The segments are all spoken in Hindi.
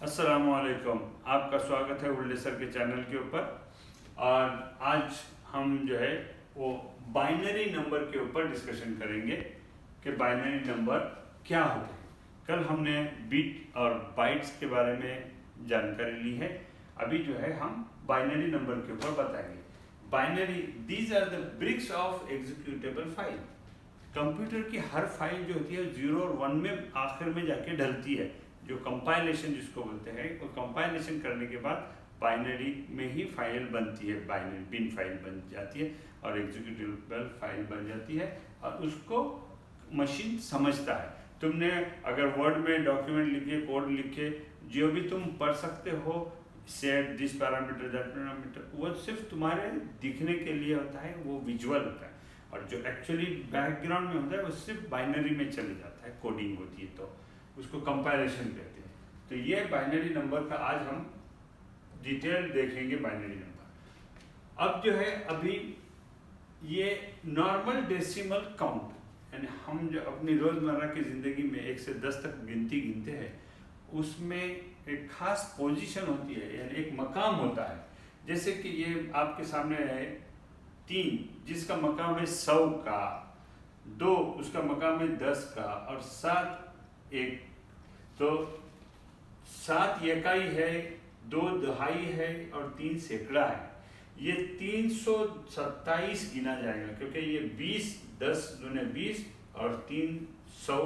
अस्सलामुअलैकुम। आपका स्वागत है उल्ले सर के चैनल के ऊपर। और आज हम जो है वो बाइनरी नंबर के ऊपर डिस्कशन करेंगे कि बाइनरी नंबर क्या होते हैं। कल हमने बिट और बाइट्स के बारे में जानकारी ली है। अभी जो है हम बाइनरी नंबर के ऊपर बताएंगे। Binary, these are the bricks of executable file. Computer की हर फाइल जो होती है 0 और 1 में आखिर में जाके ढलती है। जो कंपाइलेशन जिसको बोलते हैं, वो कंपाइलेशन करने के बाद बाइनरी में ही फाइल बनती है, बाइनरी बिन फाइल बन जाती है और एग्जीक्यूटेबल फाइल बन जाती है और उसको मशीन समझता है। तुमने अगर वर्ड में डॉक्यूमेंट लिखे, कोड लिखे, जो भी तुम पढ़ सकते हो, set this parameter that parameter, वो सिर्फ तुम्हारे दिखने के लिए होता है, वो विजुअल होता है। और जो एक्चुअली बैकग्राउंड में होता है वो सिर्फ बाइनरी में चले जाता है, कोडिंग होती है, तो उसको कंपैरिजन कहते हैं। तो ये बाइनरी नंबर का आज हम डिटेल देखेंगे। बाइनरी नंबर अब जो है, अभी ये नॉर्मल डेसिमल काउंट, यानी हम जो अपनी रोजमर्रा की जिंदगी में 1 से 10 तक गिनती गिनते हैं, उसमें एक खास पोजीशन होती है, यानी एक मकाम होता है। जैसे कि ये आपके सामने है 3, जिसका मकाम है 100 का, 2 उसका मकाम है 10 का, और 7 एक, तो 7 इकाई है, 2 दहाई है और 3 सैकड़ा है। ये 327 गिना जाएगा, क्योंकि ये 20, 10 दूने 20 और 300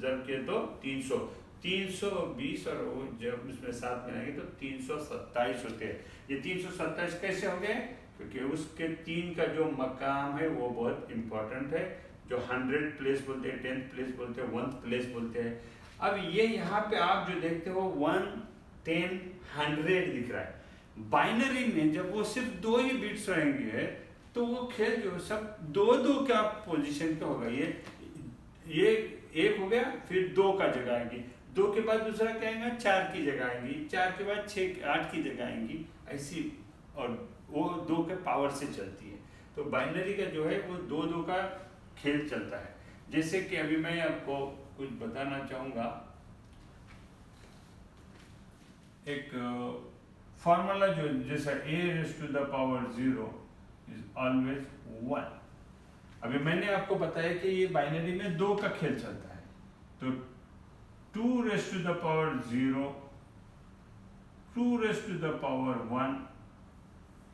जब के तो 300, 320 और वो जब इसमें 7 मिलाएंगे तो 327 होते हैं। ये 327 कैसे हो गए? क्योंकि उसके 3 का जो मकाम है वो बहुत इंपॉर्टेंट है, जो 100 प्लेस बोलते हैं, 10th प्लेस बोलते हैं, 1th प्लेस बोलते हैं। अब ये यहाँ पे आप जो देखते हो 1, 10, 100 दिख रहा है। बाइनरी में जब वो सिर्फ 2 ही बिट्स रहेंगे तो वो खेल जो सब 2-2 का पोजीशन पे होगा। ये 1 हो गया, फिर 2 का जगह आएगी, 2 के बाद दूसरा क्या आएगा, 4 की जगह आएंगी, 4 के बाद 6, 8 की जगह आएंगी, ऐसी, और वो 2 के पावर से चलती है। तो बाइनरी का जो है वो 2-2 का खेल चलता है। जैसे कि अभी मैं आपको कुछ बताना चाहूँगा। एक फॉर्मूला जो जैसा a⁻0 इज ऑलवेज 1। अभी मैंने आपको बताया कि ये बाइनरी में 2 का खेल चलता है, तो 2⁻0, 2⁻1,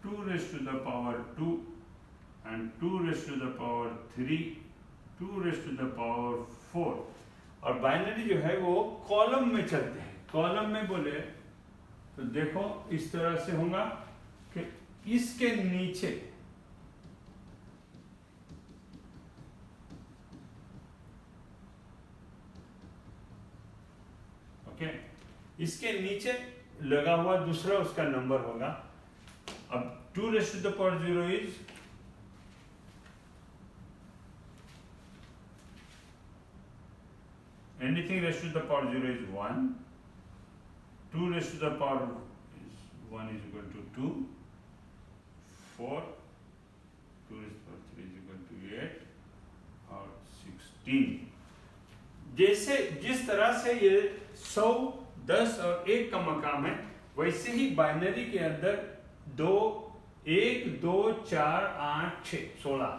2⁻2 and 2⁻3, 2⁻4। और बाइनरी जो है वो कॉलम में चलते हैं। कॉलम में बोले तो देखो इस तरह से होगा कि इसके नीचे ओके, इसके नीचे लगा हुआ दूसरा उसका नंबर होगा। अब 2⁻0 is anything raised to the power 0 is 1, 2 raised to the power is 1 is equal to 2, 4, 2 raised to the power 3 is equal to 8 और 16। जैसे जिस तरह से ये 100, 10 और 1 का मकाम है, वैसे ही बाइनरी के अंदर 2, 1, 2, 4, 8, 6, 16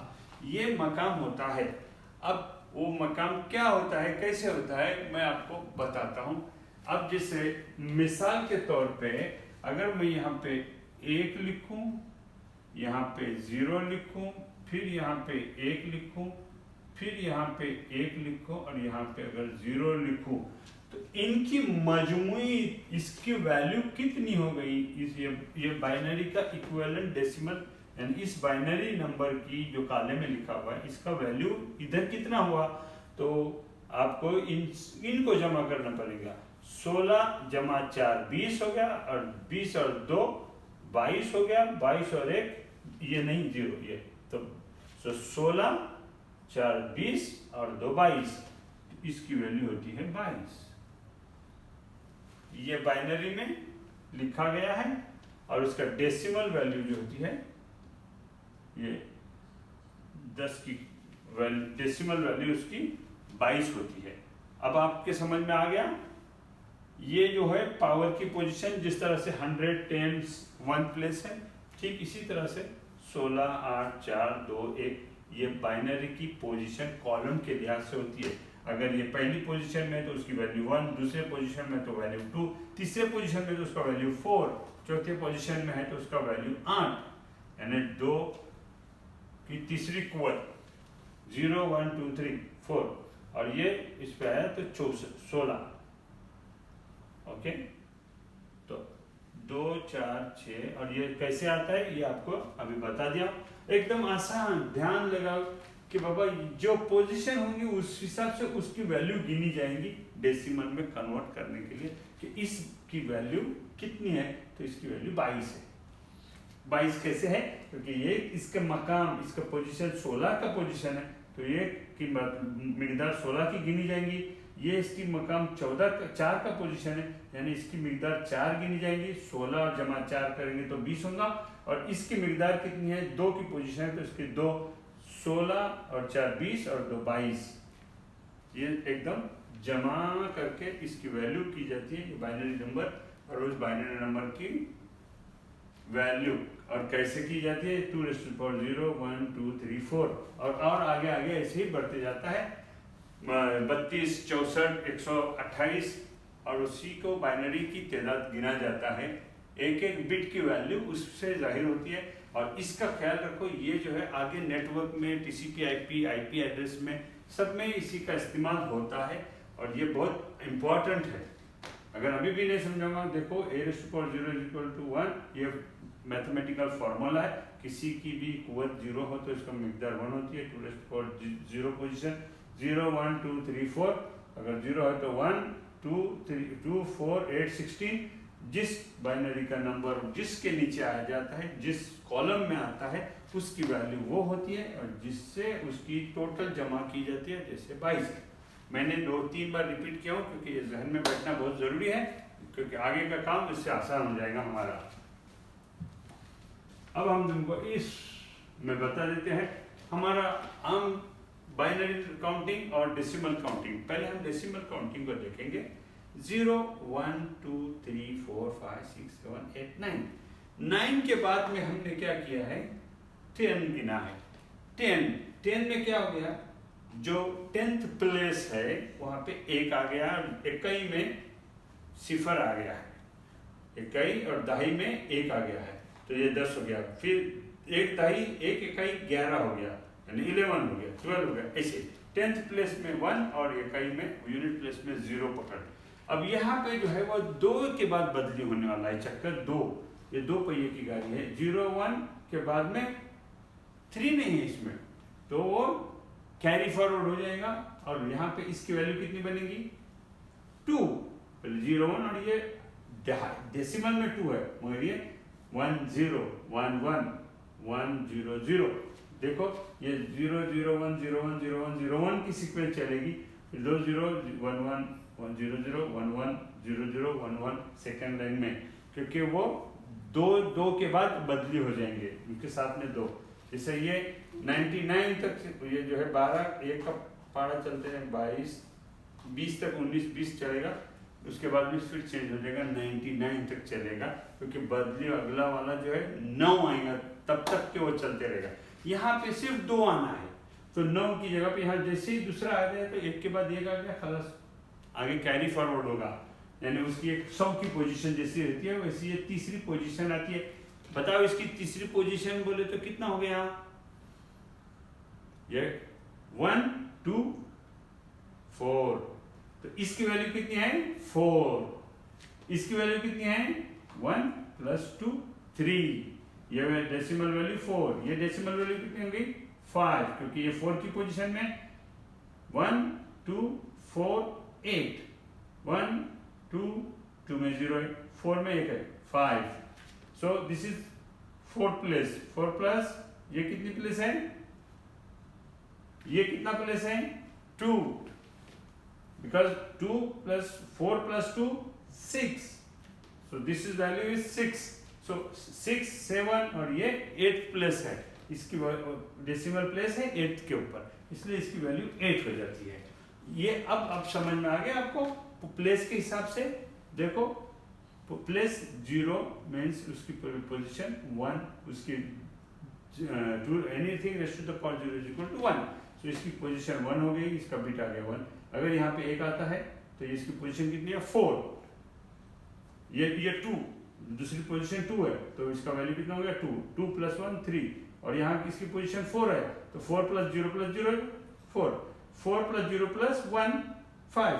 ये मकाम होता है। अब वो मकाम क्या होता है, कैसे होता है, मैं आपको बताता हूँ। अब जैसे मिसाल के तौर पे अगर मैं यहाँ पे 1 लिखूं, यहाँ पे 0 लिखूं, फिर यहाँ पे 1 लिखूं, फिर यहाँ पे 1 लिखूं और यहाँ पे अगर 0 लिखूं, तो इनकी मजमुई इसकी वैल्यू कितनी हो गई? ये बाइनरी का इक्विवेलेंट डेसिमल, यानी इस बाइनरी नंबर की जो काले में लिखा हुआ है इसका वैल्यू इधर कितना हुआ, तो आपको इनको जमा करना पड़ेगा। 16 जमा 4 20 हो गया, और 20 और 2 22 हो गया, 22 और 1 ये नहीं 0 ये, तो 16, 4 20 और 2 22, इसकी वैल्यू होती है 22। ये बाइनरी में लिखा गया है और उसका डेसिमल वैल्यू जो होती है ये 10 की डेसिमल वैल्यू उसकी 22 होती है। अब आपके समझ में आ गया? ये जो है पावर की पोजीशन, जिस तरह से 100 10 1 प्लेस है, ठीक इसी तरह से 16 8 4 2 1 ये बाइनरी की पोजीशन कॉलम के लिहाज से होती है। अगर ये पहली पोजीशन में है तो उसकी वैल्यू 1, दूसरे पोजीशन में तो वैल्यू 2, तीसरे पोजीशन में तो उसका वैल्यू 4, चौथे पोजीशन में है तो उसका वैल्यू 8, यानी 2 की तीसरी कुवत 0 1 2 3 4, और ये इस पे आया तो 16। ओके, तो 2 4 6, और ये कैसे आता है ये आपको अभी बता दिया, एकदम आसान। ध्यान लगाओ कि बाबा जो पोजीशन होंगी उस हिसाब से उसकी वैल्यू गिनी जाएंगी डेसिमल में कन्वर्ट करने के लिए, कि इसकी वैल्यू कितनी है, तो इसकी वैल्यू 22 है। 22 कैसे है, क्योंकि ये इसका मकाम, इसका पोजीशन 16 का पोजीशन है, तो ये की मिकदार 16 की गिनी जाएंगी। ये इसकी मकाम 4 का पोजीशन है, यानी इसकी मिकदार 4 गिनी जाएंगी। 16 और जमा 4 करेंगे तो 20 होगा, और इसकी मिकदार कितनी है, 2 की पोजीशन है, तो इसकी 2 16 और 4 20 और 2 22, ये एकदम जमा करके इसकी वैल्यू की जाती है, ये बाइनरी नंबर, और उस बाइनरी नंबर की वैल्यू और कैसे की जाती है, 2 0 1 2 3 4, और आगे आगे ऐसे ही बढ़ते जाता है, 32 64 128, और उसी को बाइनरी की तादाद गिना जाता है। एक एक बिट की वैल्यू उससे जाहिर होती है। और इसका ख्याल रखो, ये जो है आगे नेटवर्क में TCP IP एड्रेस में सब में इसी का इस्तेमाल होता है, और ये बहुत इम्पोर्टेंट है। अगर अभी भी नहीं समझाऊंगा, देखो a⁻0 = 1, ये मैथमेटिकल फार्मूला है। किसी की भी कुव्वत 0 हो तो इसका मिकदार 1 होती है। 2⁻0 पोजीशन 0 1 2 3 4, अगर 0 है तो 1 2 3 2 4 8 16, जिस बाइनरी का नंबर जिसके नीचे आ जाता है, जिस कॉलम में आता है, उसकी वैल्यू वो होती है, और जिससे उसकी टोटल जमा की जाती है, जैसे 22 है। मैंने 2-3 बार रिपीट किया हूँ, क्योंकि ये जहन में बैठना बहुत जरूरी है, क्योंकि आगे का काम इससे आसान हो जाएगा हमारा। अब हम तुमको इस में बता देते हैं हमारा आम बाइनरी काउंटिंग और डेसिमल काउंटिंग। पहले हम डेसिमल काउंटिंग को देखेंगे। 0 1 2 3 4 5 6 7 8 9, 9 के बाद में हमने क्या किया है, 10 गिना है। 10 में क्या हो गया, जो 10th प्लेस है वहां पे 1 आ गया, इकाई में 0 आ गया है, इकाई और दहाई में 1 आ गया है, तो ये 10 हो गया। फिर 1 दहाई 1 इकाई 11 हो गया, यानी 11 हो गया, 12 हो गया। ऐसे 10th प्लेस में 1 और इकाई में यूनिट प्लेस में 0 पकड़। अब यहाँ पे जो है वो 2 के बाद बदली होने वाला है, चक्कर 2, ये 2 पहिए की गाड़ी है। 0 1 के बाद में 3 नहीं है इसमें, तो वो कैरी फॉरवर्ड हो जाएगा, और यहाँ पे इसकी वैल्यू कितनी बनेगी, 2। 0 1, और ये डेसिमल में 2 है, मगर ये 1 0 1 1 1 0 0। देखो ये 0 0 1 0 1 0 1 0 1 की सीक्वेंस चलेगी, फिर 2 0 1 1 1 0 0 1 1 0 0 1 1 सेकेंड लाइन में, क्योंकि वो 2 के बाद बदली हो जाएंगे, उनके साथ में 2। जैसे ये 99 तक, ये जो है 12 1 का पारा चलते हैं, 22 20 तक 19 20 चलेगा, उसके बाद भी फिर चेंज हो जाएगा, 99 तक चलेगा, क्योंकि बदली अगला वाला जो है 9 आएगा, तब तक के वो चलते रहेगा। यहाँ पे सिर्फ 2 आना है, तो 9 की जगह पे यहाँ जैसे ही दूसरा आ जाए तो 1 के बाद 1 आ गया, खलास आगे कैरी फॉरवर्ड होगा, यानी उसकी एक 100 की पोजीशन जैसी रहती है वैसी ये तीसरी पोजीशन आती है। बताओ इसकी तीसरी पोजीशन बोले तो कितना हो गया, ये 1 2 4, तो इसकी वैल्यू कितनी है 4, इसकी वैल्यू कितनी है 1 + 2 3, ये डेसिमल वैल्यू 4, ये डेसिमल वैल्यू कितनी हो गई 5, क्योंकि ये 4 की पोजीशन में 1 2 4 8, 1 2 2 में 0 है, 4 में 1 है 5, so this is 4th place. 4 plus ये कितनी प्लेस है, ये कितना प्लेस है 2, because 2 + 4 + 2 6, so this is value is 6, so 6 7 और ये 8th प्लेस है, इसकी डेसिमल प्लेस है 8th के ऊपर, इसलिए इसकी वैल्यू 8 हो जाती है। ये अब समझ में आ गया आपको, प्लेस के हिसाब से देखो प्लेस 0 मीन्स उसकी पोजीशन 1, उसकी two anything raised to the power 0 is equal to 1, so इसकी पोजीशन 1 हो गई, इसका बिट आ गया 1। अगर यहाँ पे 1 आता है तो इसकी पोजीशन कितनी है 4, ये 2, दूसरी पोजीशन 2 है तो इसका वैल्यू कितना हो गया 2, 2 + 1 3, और यहाँ किसकी पोजीशन 4 है तो 4 + 0 + 0 4, 4 + 0 + 1 5,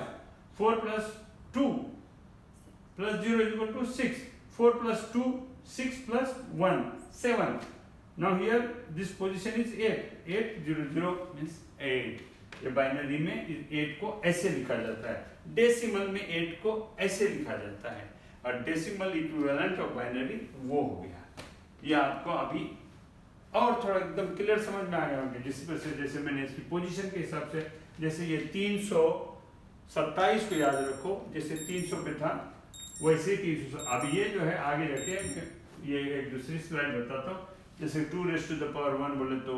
4 + 2 + 0 is equal to 6, 4 + 2 6 + 1 7. Now here this position is 8, 8 0 0 means 8. ये बाइनरी में 8 को ऐसे लिखा जाता है, डेसिमल में 8 को ऐसे लिखा जाता है, और डेसिमल इक्विवेलेंट ऑफ बाइनरी वो हो गया। ये आपको अभी और थोड़ा एकदम क्लियर समझ में आ गया होगा, जैसे मैंने इसकी पोजीशन के हिसाब से, जैसे ये 327 को याद रखो, जैसे 300 पे था वैसे 300। अब ये जो है आगे जाके ये एक दूसरी स्लाइड बताता हूँ, जैसे 2⁻1 बोले तो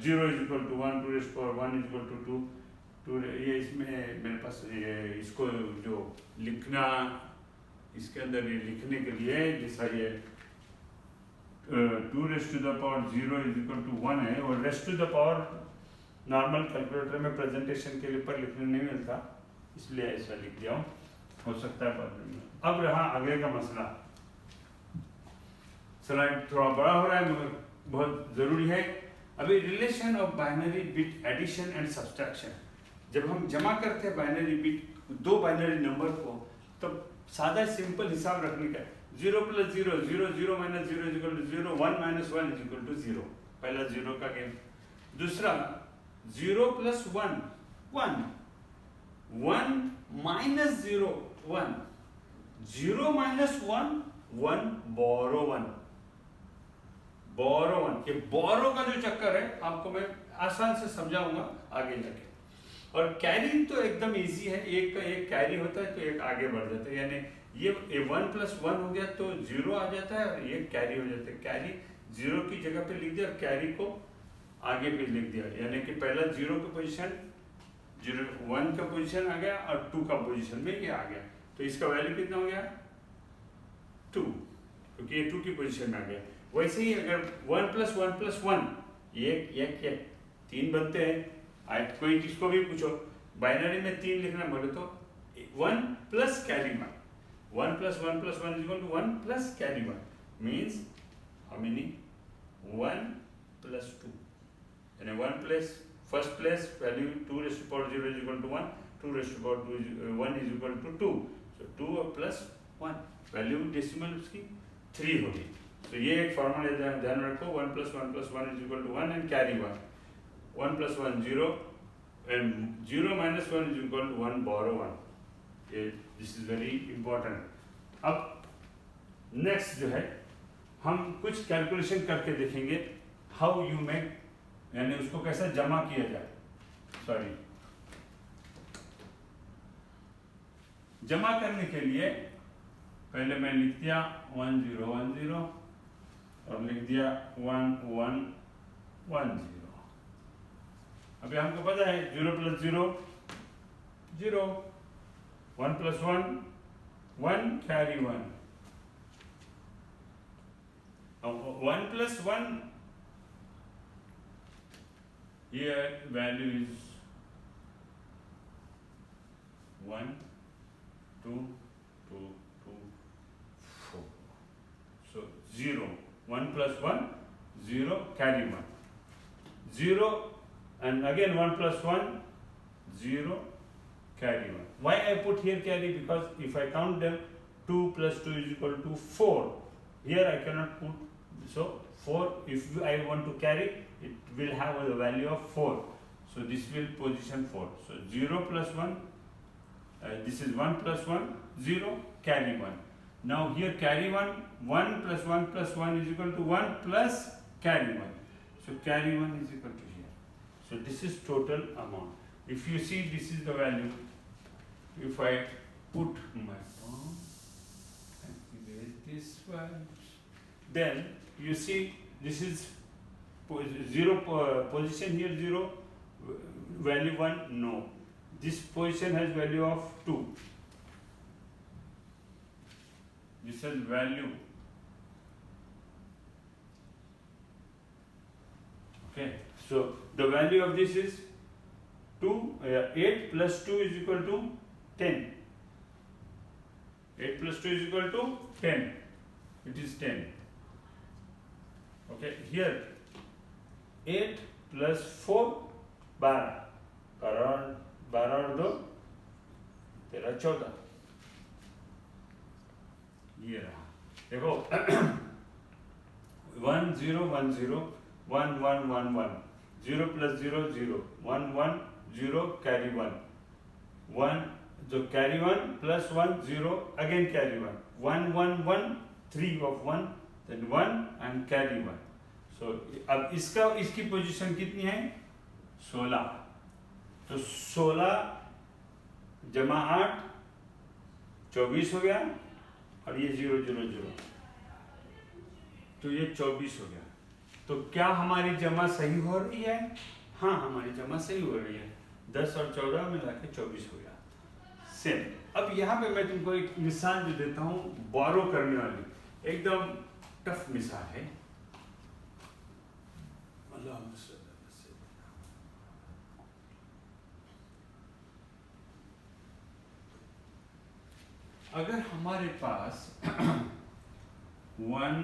0 is equal to 1, 2⁻1 is equal to 2, ये इसमें मेरे पास ये इसको जो लिखना, इसके अंदर ये लिखने के लिए जैसा ये 2⁻0 is equal to 1 है, और raised to the power normal calculator में प्रेजेंटेशन के लिए पर लिखने नहीं मिलता, इसलिए ऐसा लिख दिया हूँ, हो सकता है बाद में। अब रहा आगे का मसला, स्लाइड थोड़ा बड़ा हो रहा है मगर बहुत जरूरी है। अभी relation of binary bit addition and subtraction, जब हम जमा करते हैं बाइनरी बिट, दो बाइनरी नंबर को, तब सादा सिंपल हिसाब रखने का, 0 + 0 0 0 - 0 is equal to 0, 1 - 1 is equal to 0, पहला 0 का गेम। दूसरा 0 + 1 1, 1 - 0 1, 0 - 1 1 borrow 1, बोरो 1। ये बोरो का जो चक्कर है आपको मैं आसान से समझाऊंगा आगे जाके। और कैरी तो एकदम इजी है, एक का एक कैरी होता है तो एक आगे बढ़ जाता है, यानी ये 1 + 1 हो गया तो 0 आ जाता है और ये कैरी हो जाता है, कैरी 0 की जगह पे लिख दिया और कैरी को आगे भी लिख दिया, यानी कि पहला 0 का पोजीशन 1 का पोजीशन आ गया और 2 का पोजीशन में ये आ गया, तो इसका वैल्यू कितना हो गया 2, क्योंकि ये 2 की पोजीशन में आ गया। वैसे ही अगर 1 + 1 + 1 एक 3 बनते हैं, आज कोई किसको भी पूछो बाइनरी में 3 लिखना बोले तो 1 + carry 1, 1 + 1 + 1 is equal to 1 + carry 1 means how many 1 + 2, यानी 1 plus first place value 2⁻0 is equal to 1, 2⁻1 is equal to 2, so 2 + 1 value decimal उसकी 3 होगी। तो ये एक फॉर्मूला ध्यान रखो, 1 + 1 + 1 is equal to 1 and carry 1, 1 + 1 0 and 0 - 1 is equal to 1 borrow 1, ये दिस इज वेरी इंपॉर्टेंट। अब नेक्स्ट जो है हम कुछ कैलकुलेशन करके देखेंगे, हाउ यू मेक, यानी उसको कैसे जमा किया जाए, सॉरी जमा करने के लिए पहले मैं लिख दिया 1 0 1 0 और लिख दिया 1 1 1 0। अभी हमको पता है 0 + 0 0, 1 + 1 1 कैरी 1, अब 1 + 1 here value is 1 2 2 2 4, so 0, 1 + 1 0 carry 1 0 and again 1 + 1 0 carry 1. Why I put here carry? Because if I count them 2 + 2 is equal to 4, here I cannot put, so 4 if I want to carry it will have a value of 4, so this will position 4, so 0 + 1 this is 1 + 1 0 carry 1. Now here carry 1, 1 + 1 + 1 is equal to 1 plus carry 1, so carry 1 is equal to here, so this is total amount. If you see this is the value, if I put my palm and erase this one, then you see this is 0 position here 0, value 1 no, this position has value of 2, this is value. Okay, so the value of this is 8 plus 2 is equal to 10. 8 plus 2 is equal to 10. It is 10. Okay, here 8 plus 4 12. 12 और 2 13 14. ये रहा, देखो 1 0 1 0 1 1 1 1 0 plus 0 0 1 1 0 carry 1 1, so carry 1 plus 1 0 again carry 1 1 1 1 3 of 1 then 1 and carry 1. So अब इसकी पोजीशन कितनी है 16. तो 16 जमा 8 24 हो गया और ये 0 0 0 तो ये 24 हो गया. तो क्या हमारी जमा सही हो रही है? हाँ, हमारी जमा सही हो रही है. 10 और 14 मिला के 24 हो गया. सेम. अब यहाँ पे मैं तुमको एक मिसाल जो देता हूँ बोरो करने वाली, एकदम टफ मिसाल है. अगर हमारे पास 1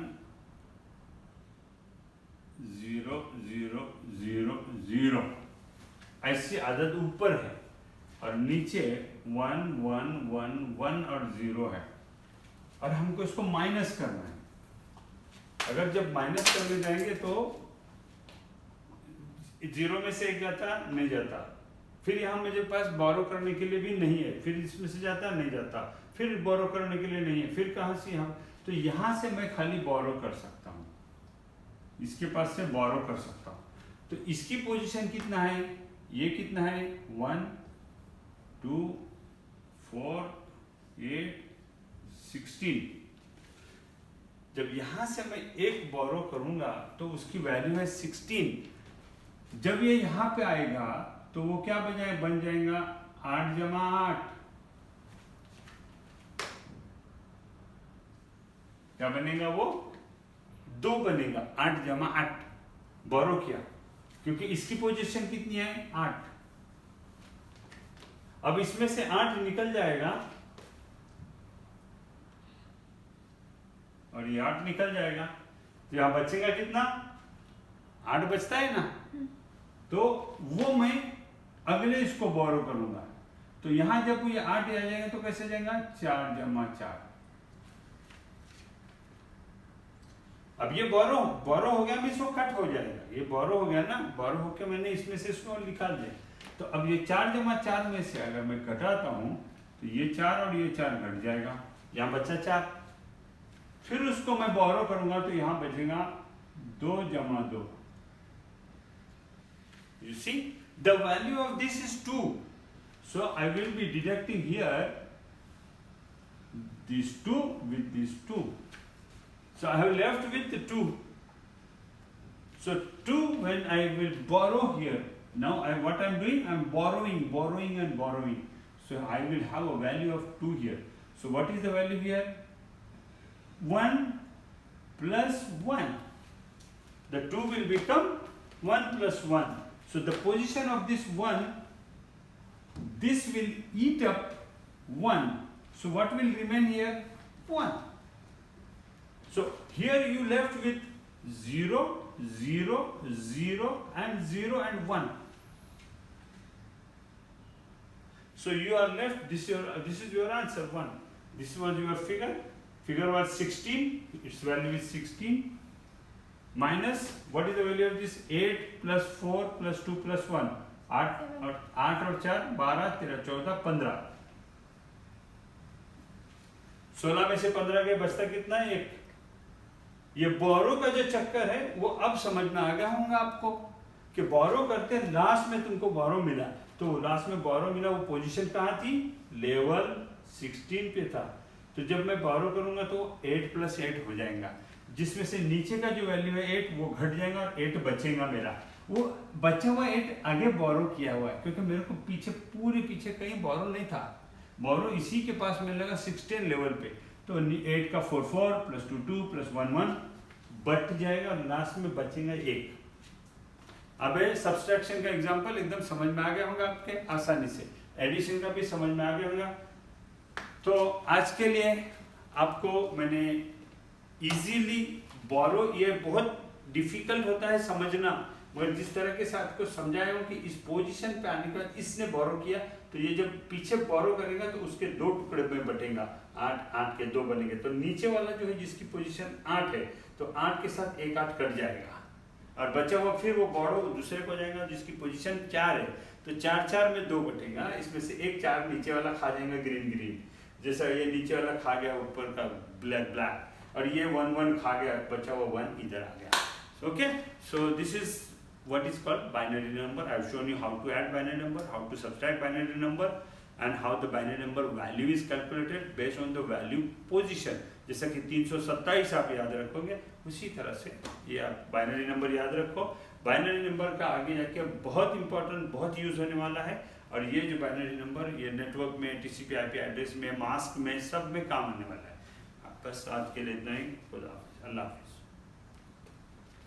0 0 0 0 ऐसी आदत ऊपर है और नीचे 1 1 1 1 और 0 है और हमको इसको माइनस करना है. अगर जब माइनस करने जाएंगे तो 0 में से एक जाता नहीं जाता, फिर यहाँ मेरे पास बोरो करने के लिए भी नहीं है, फिर इसमें से जाता नहीं जाता, फिर बोरो करने के लिए नहीं है, फिर कहाँ से यहाँ, तो यहाँ से मैं खाली बोरो कर सकता हूँ, इसके पास से बोरो कर सकता हूँ. तो इसकी पोजीशन कितना है, ये कितना है 1 2 4 8 16. जब यहाँ से मैं एक बोरो करूंगा तो उसकी वैल्यू है 16. जब ये यहाँ पे आएगा तो वो क्या बन जाएगा 8 जमा 8. क्या बनेगा वो 2 बनेगा. 8 जमा 8 बोरो किया क्योंकि इसकी पोजीशन कितनी है 8. अब इसमें से 8 निकल जाएगा और ये 8 निकल जाएगा तो यहां बचेगा कितना 8 बचता है ना. तो वो मैं अगले इसको बोरो करूंगा तो यहां जब ये 8 आ जाएगा तो कैसे जाएगा 4 जमा 4. अब ये बोरो हो गया, इसको कट हो जाएगा, ये बोरो हो गया ना, बोरो होकर मैंने इसमें से इसको निकाल दिया. तो अब ये 4 जमा 4 में से अगर मैं घटाता हूं तो ये 4 और ये 4 घट जाएगा, यहाँ बचा 4. फिर उसको मैं बोरो करूंगा तो यहाँ बचेगा 2 जमा 2. You see the value of this is 2, so I will be deducting here these 2 with these 2. So I have left with the 2. So 2 when I will borrow here. Now what I am doing, I am borrowing and borrowing. So I will have a value of 2 here. So what is the value here? 1 plus 1. The 2 will become 1 plus 1. So the position of this 1, this will eat up 1. So what will remain here? 1. So here you left with 0, 0, 0 and 0 and 1. So you are left, this is your answer 1. This was your figure. Figure was 16, its value is 16. Minus, what is the value of this? 8 plus 4 plus 2 plus 1. 8 और 4 12 13 14 15. 16 में से 15 के बचता कितना है 1. ये बोरो का जो चक्कर है वो अब समझ में आ गया होगा आपको कि बोरो करते लास्ट में तुमको बोरो मिला, तो लास्ट में बोरो मिला, वो पोजीशन कहाँ थी लेवल 16 पे था. तो जब मैं बोरो करूंगा तो 8 plus 8 हो जाएगा, जिसमें से नीचे का जो वैल्यू है 8 वो घट जाएगा और 8 बचेगा मेरा. वो बचा हुआ 8 आगे बोरो किया हुआ है क्योंकि मेरे को पूरे पीछे कहीं बोरो नहीं था. बोरो इसी के पास मिलेगा 16 लेवल पे, तो 8 का 4 4 प्लस 2 2 प्लस 1 1 बट जाएगा और लास्ट में बचेगा 1। अब सब्सट्रैक्शन का एग्जांपल एकदम समझ में आ गया होगा आपके आसानी से, एडिशन का भी समझ में आ गया होगा। तो आज के लिए आपको मैंने इजीली बोरो, ये बहुत डिफिकल्ट होता है समझना, मगर जिस तरह के साथ को समझाया हूँ कि इस पोजीशन पे आने के बाद इसने बोरो किया, तो ये जब पीछे बोरो करेगा तो उसके 2 टुकड़े में बटेगा, 8 8 के 2 बनेंगे, तो नीचे वाला जो है जिसकी पोजीशन 8 है तो 8 के साथ 1 8 कट जाएगा और बचा हुआ फिर वो बोरो दूसरे को जाएगा जिसकी पोजीशन 4 है, तो 4 4 में 2 बटेगा, इसमें से 1 4 नीचे वाला खा जाएगा ग्रीन ग्रीन, जैसा ये नीचे वाला खा गया ऊपर का ब्लैक ब्लैक, और ये 1 1 खा गया, बचा हुआ 1 इधर आ गया। Okay, so this is what is called binary number. I have shown you how to add binary number, how to subtract binary number, and how the binary number value is calculated based on the value position. जैसा कि 327 आप याद रखोगे, उसी तरह से ये आप बाइनरी नंबर याद रखो। बाइनरी नंबर का आगे जाके बहुत इंपॉर्टेंट, बहुत यूज होने वाला है, और ये जो बाइनरी नंबर ये नेटवर्क में, TCP IP एड्रेस में, मास्क में, सब में काम आने वाला है। बस आज के लिए इतना ही। खुदा हाफिज़, अल्लाह हाफिज़।